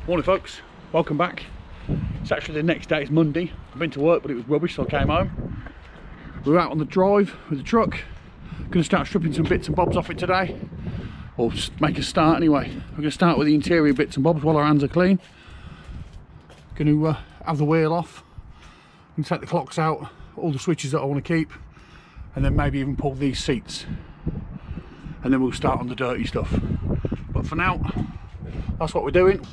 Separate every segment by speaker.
Speaker 1: Morning folks, welcome back. It's actually the next day, it's Monday. I've been to work but it was rubbish, so I came home. We're out on the drive with the truck. Going to start stripping some bits and bobs off it today. Or just make a start anyway. We're going to start with the interior bits and bobs while our hands are clean. Going to have the wheel off. And take the clocks out, all the switches that I want to keep. And then maybe even pull these seats. And then we'll start on the dirty stuff. But for now, that's what we're doing.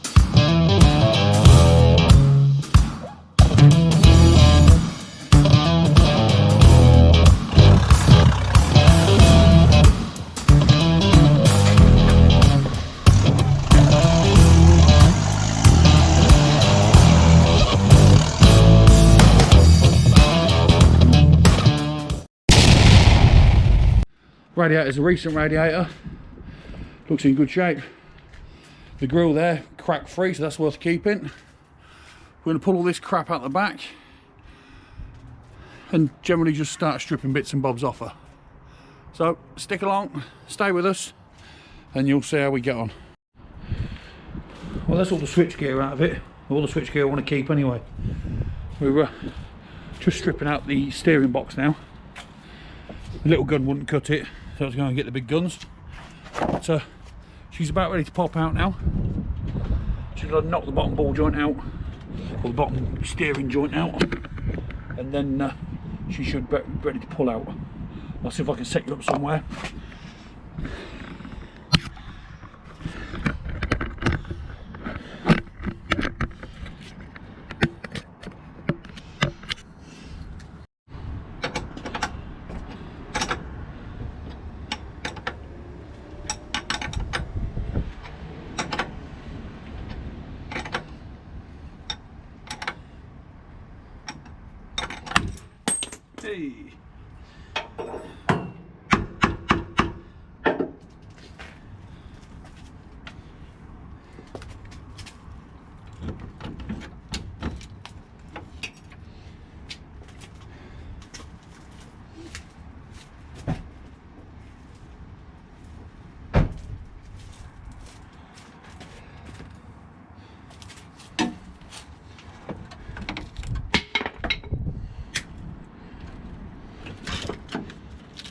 Speaker 1: Radiator's a recent radiator, looks in good shape. The grill there, crack free, so that's worth keeping. We're going to pull all this crap out the back and generally just start stripping bits and bobs off her. So stick along, stay with us, and you'll see how we get on. Well, that's all the switch gear out of it, all the switch gear I want to keep anyway. We're just stripping out the steering box now. The little gun wouldn't cut it, so I was going to get the big guns. But she's about ready to pop out now. She's going to knock the bottom ball joint out, or the bottom steering joint out, and then she should be ready to pull out. I'll see if I can set you up somewhere. Hey.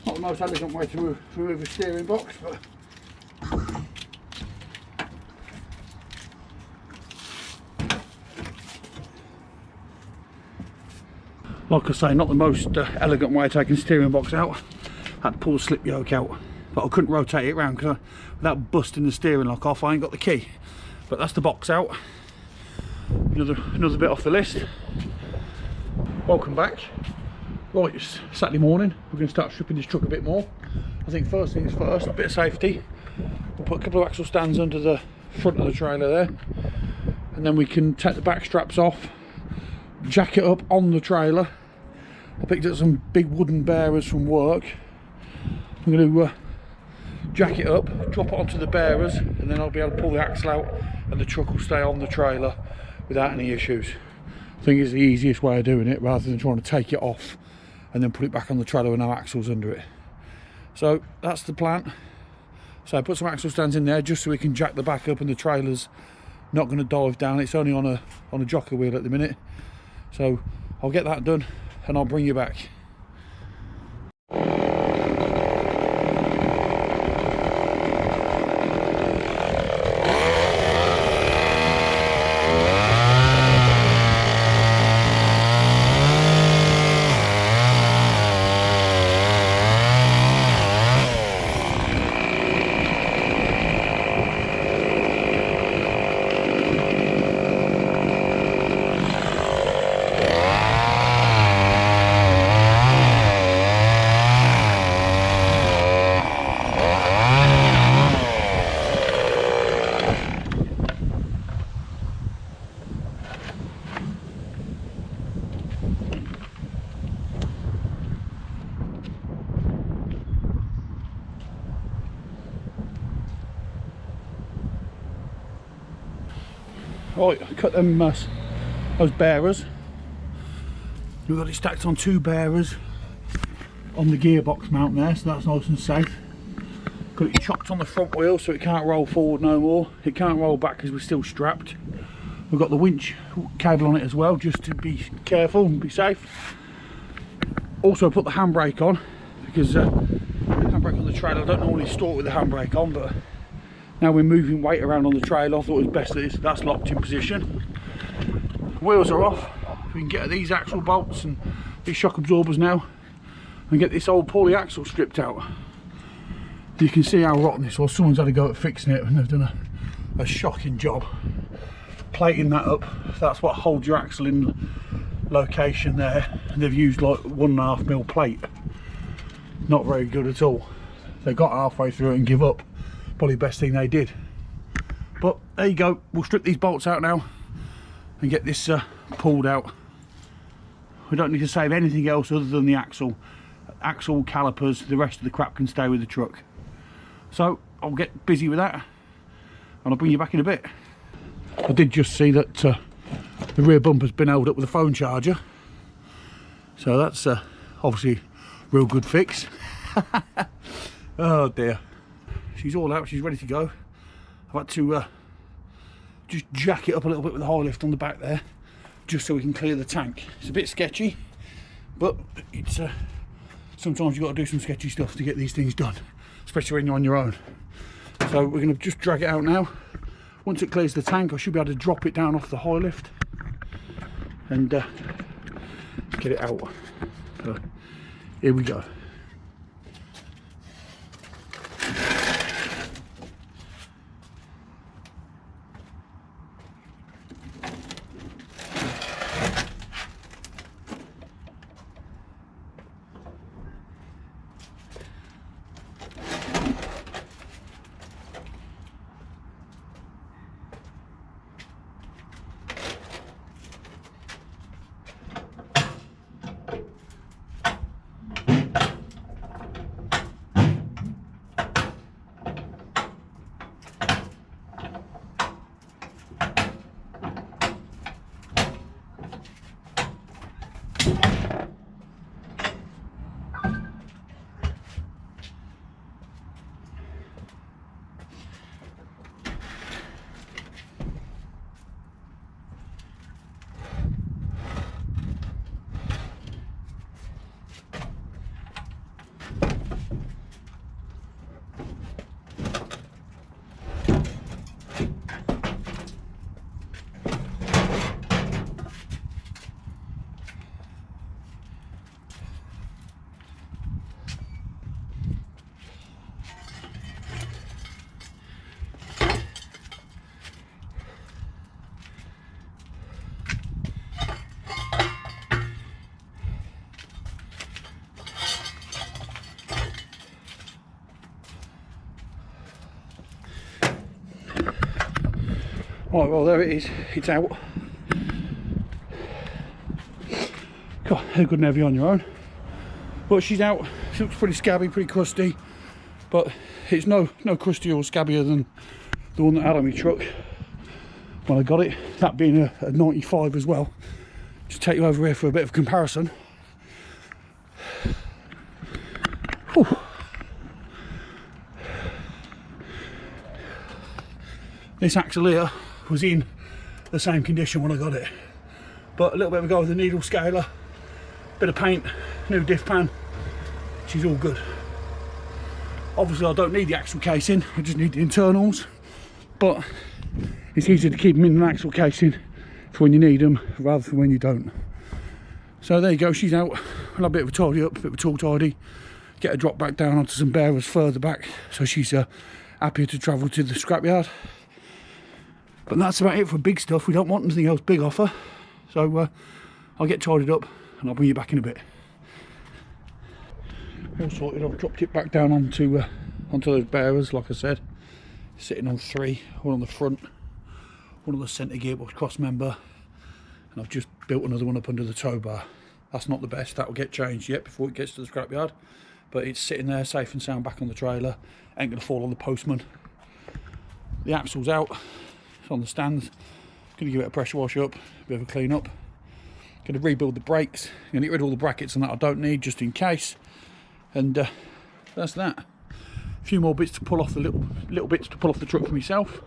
Speaker 1: Not the most elegant way to remove a steering box, but like I say, not the most elegant way of taking the steering box out. I had to pull the slip yoke out, but I couldn't rotate it around because without busting the steering lock off, I ain't got the key. But that's the box out. Another bit off the list. Welcome back. Right, it's Saturday morning. We're going to start stripping this truck a bit more. I think first things first, a bit of safety. We'll put a couple of axle stands under the front of the trailer there, and then we can take the back straps off, jack it up on the trailer. I picked up some big wooden bearers from work. I'm going to jack it up, drop it onto the bearers, and then I'll be able to pull the axle out and the truck will stay on the trailer without any issues. I think it's the easiest way of doing it, rather than trying to take it off and then put it back on the trailer with no axles under it. So that's the plan. So I put some axle stands in there just so we can jack the back up and the trailer's not going to dive down. It's only on a jocker wheel at the minute. So I'll get that done and I'll bring you back. Right, I cut them those bearers. We've got it stacked on 2 bearers on the gearbox mount there, so that's nice and safe. Got it chopped on the front wheel so it can't roll forward no more. It can't roll back because we're still strapped. We've got the winch cable on it as well, just to be careful and be safe. Also put the handbrake on, because the handbrake on the trailer, I don't normally store it with the handbrake on, but now we're moving weight around on the trailer, I thought it was best that that's locked in position. Wheels are off. We can get these axle bolts and these shock absorbers now and get this old poly axle stripped out. You can see how rotten this was. Someone's had a go at fixing it and they've done a shocking job plating that up. That's what holds your axle in location there, and they've used like 1.5mm plate. Not very good at all. They got halfway through it and give up. Probably the best thing they did. But there you go, we'll strip these bolts out now and get this pulled out. We don't need to save anything else other than the axle calipers. The rest of the crap can stay with the truck. So I'll get busy with that and I'll bring you back in a bit. I did just see that the rear bumper's been held up with a phone charger, so that's obviously a real good fix. Oh dear, she's all out, she's ready to go. I've had to just jack it up a little bit with the high lift on the back there, just so we can clear the tank. It's a bit sketchy, but it's sometimes you've got to do some sketchy stuff to get these things done, especially when you're on your own. So we're going to just drag it out now. Once it clears the tank, I should be able to drop it down off the high lift and get it out. So here we go. Right, well there it is, it's out. God, they're good and heavy on your own. But she's out, she looks pretty scabby, pretty crusty. But it's no crustier or scabbier than the one that I had on my truck when I got it. That being a 95 as well. Just take you over here for a bit of comparison. Whew. This axle here was in the same condition when I got it, but a little bit of a go with the needle scaler, bit of paint, new diff pan, she's all good. Obviously I don't need the axle casing, I just need the internals, but it's easier to keep them in an axle casing for when you need them rather than when you don't. So there you go, she's out. I'll have a bit of a tidy up, a bit of a tool tidy, get her dropped back down onto some bearers further back, so she's happier to travel to the scrapyard. But that's about it for big stuff. We don't want anything else big off her. So I'll get tidied up and I'll bring you back in a bit. All sorted, I've dropped it back down onto those bearers, like I said. Sitting on 3, one on the front, one on the centre gearbox cross member, and I've just built another one up under the tow bar. That's not the best, that will get changed yet before it gets to the scrapyard. But it's sitting there safe and sound back on the trailer, ain't going to fall on the postman. The axle's out. On the stands, going to give it a pressure wash up, a bit of a clean up, going to rebuild the brakes, going to get rid of all the brackets and that I don't need just in case, and that's that. few more bits to pull off, the little bits to pull off the truck for myself,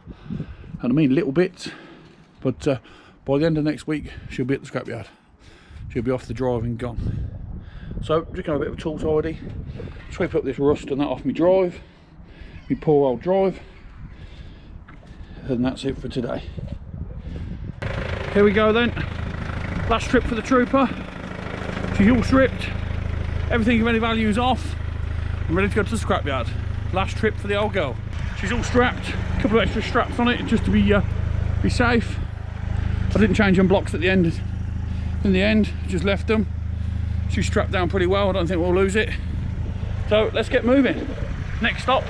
Speaker 1: and I mean little bits, but by the end of next week she'll be at the scrapyard. She'll be off the drive and gone. So just going to have a bit of a tool tidy, sweep up this rust and that off my drive, my poor old drive, and that's it for today. Here we go then, last trip for the Trooper. She's all stripped, everything of any value is off. I'm ready to go to the scrapyard. Last trip for the old girl. She's all strapped, a couple of extra straps on it just to be safe. I didn't change them blocks at the end. In the end, just left them. She's strapped down pretty well, I don't think we'll lose it. So let's get moving. Next stop,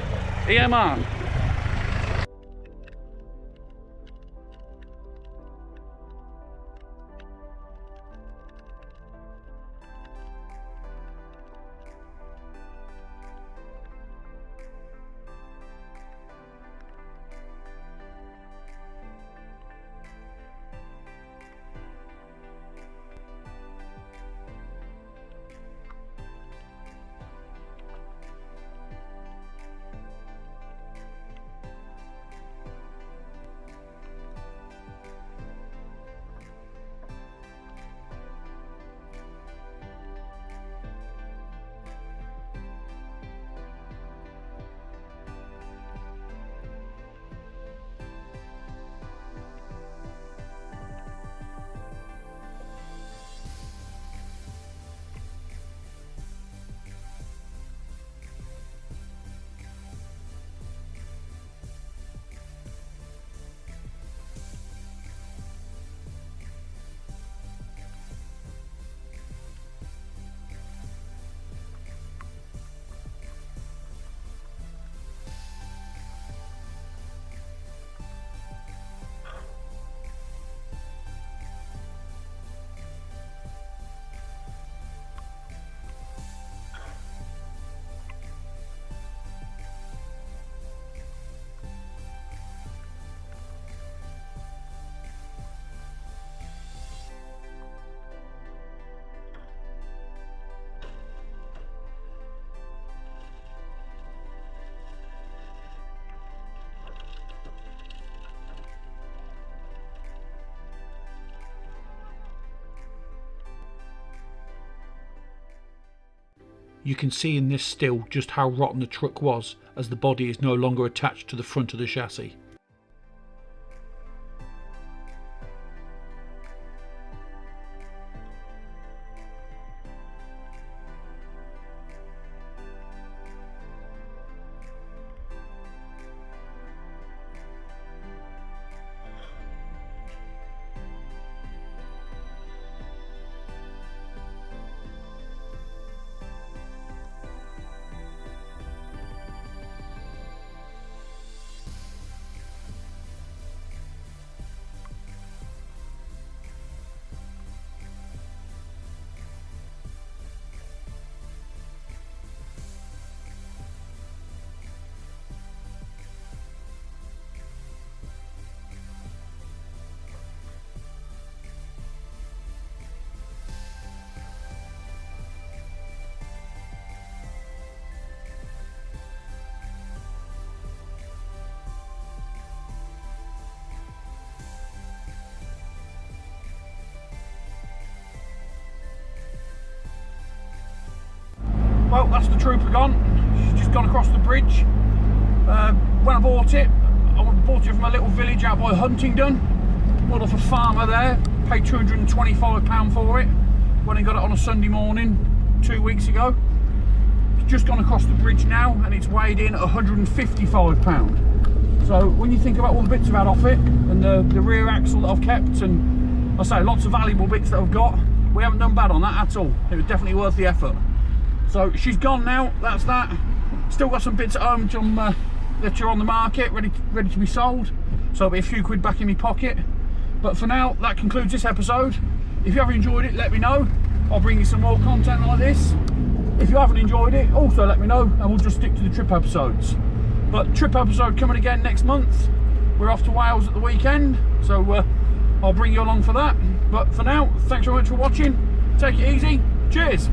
Speaker 1: EMR. You can see in this still just how rotten the truck was, as the body is no longer attached to the front of the chassis. Well, that's the Trooper gone. She's just gone across the bridge. When I bought it from a little village out by Huntingdon. Bought off a farmer there, paid £225 for it when he got it on a Sunday morning 2 weeks ago. It's just gone across the bridge now and it's weighed in at £155. So when you think about all the bits I've had off it and the rear axle that I've kept, and I say lots of valuable bits that I've got, we haven't done bad on that at all. It was definitely worth the effort. So she's gone now, that's that. Still got some bits at home that are on the market, ready to be sold. So there'll be a few quid back in my pocket. But for now, that concludes this episode. If you have enjoyed it, let me know. I'll bring you some more content like this. If you haven't enjoyed it, also let me know, and we'll just stick to the trip episodes. But trip episode coming again next month. We're off to Wales at the weekend, so I'll bring you along for that. But for now, thanks very much for watching. Take it easy. Cheers.